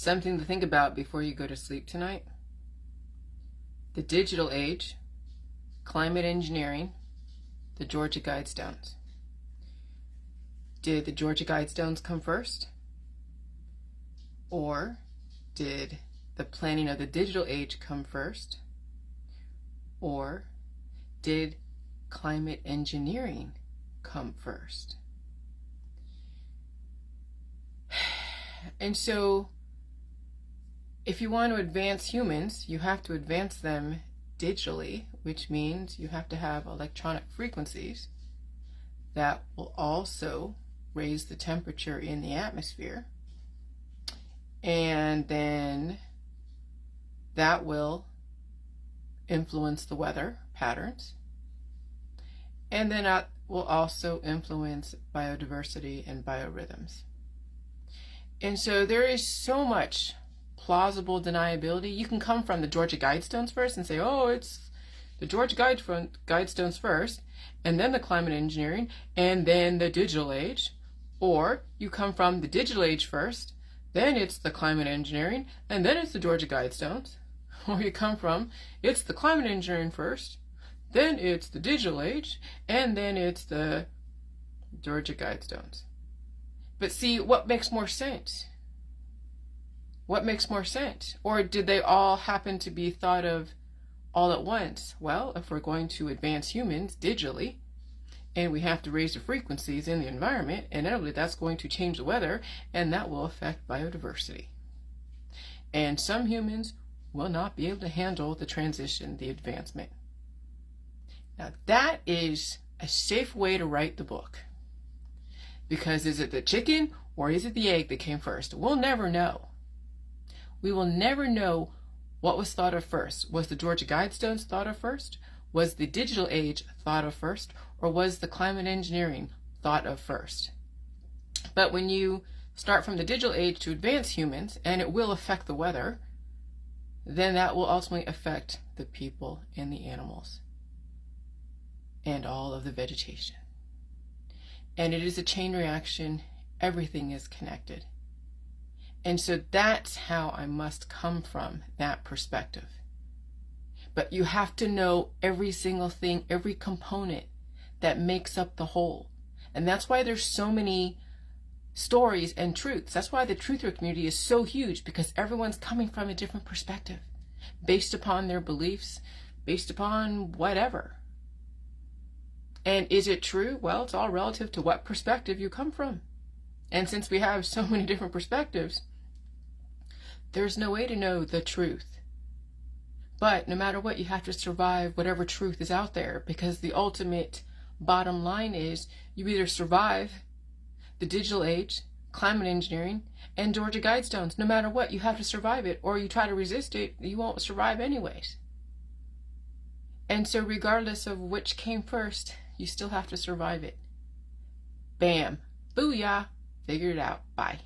Something to think about before you go to sleep tonight. The digital age, climate engineering, the Georgia Guidestones. Did the Georgia Guidestones come first? Or did the planning of the digital age come first? Or did climate engineering come first? And so, if you want to advance humans, you have to advance them digitally, which means you have to have electronic frequencies that will also raise the temperature in the atmosphere. And then that will influence the weather patterns. And then that will also influence biodiversity and biorhythms. And so there is so much plausible deniability. You can come from the Georgia Guidestones first and say, oh, it's the Georgia Guidestones first, and then the climate engineering, and then the digital age. Or you come from the digital age first, then it's the climate engineering, and then it's the Georgia Guidestones. Or you come from, it's the climate engineering first, then it's the digital age, and then it's the Georgia Guidestones. But see, what makes more sense? What makes more sense? Or did they all happen to be thought of all at once? Well, if we're going to advance humans digitally, and we have to raise the frequencies in the environment, inevitably that's going to change the weather, and that will affect biodiversity. And some humans will not be able to handle the transition, the advancement. Now that is a safe way to write the book. Because is it the chicken or is it the egg that came first? We'll never know. We will never know what was thought of first. Was the Georgia Guidestones thought of first? Was the digital age thought of first? Or was the climate engineering thought of first? But when you start from the digital age to advance humans, and it will affect the weather, then that will ultimately affect the people and the animals and all of the vegetation. And it is a chain reaction. Everything is connected. And so that's how I must come from that perspective. But you have to know every single thing, every component that makes up the whole. And that's why there's so many stories and truths. That's why the truther community is so huge, because everyone's coming from a different perspective, based upon their beliefs, based upon whatever. And is it true? Well, it's all relative to what perspective you come from. And since we have so many different perspectives, there's no way to know the truth. But no matter what, you have to survive whatever truth is out there, because the ultimate bottom line is you either survive the digital age, climate engineering, and Georgia Guidestones. No matter what, you have to survive it, or you try to resist it, you won't survive anyways. And so regardless of which came first, you still have to survive it. Bam. Booyah. Figure it out. Bye.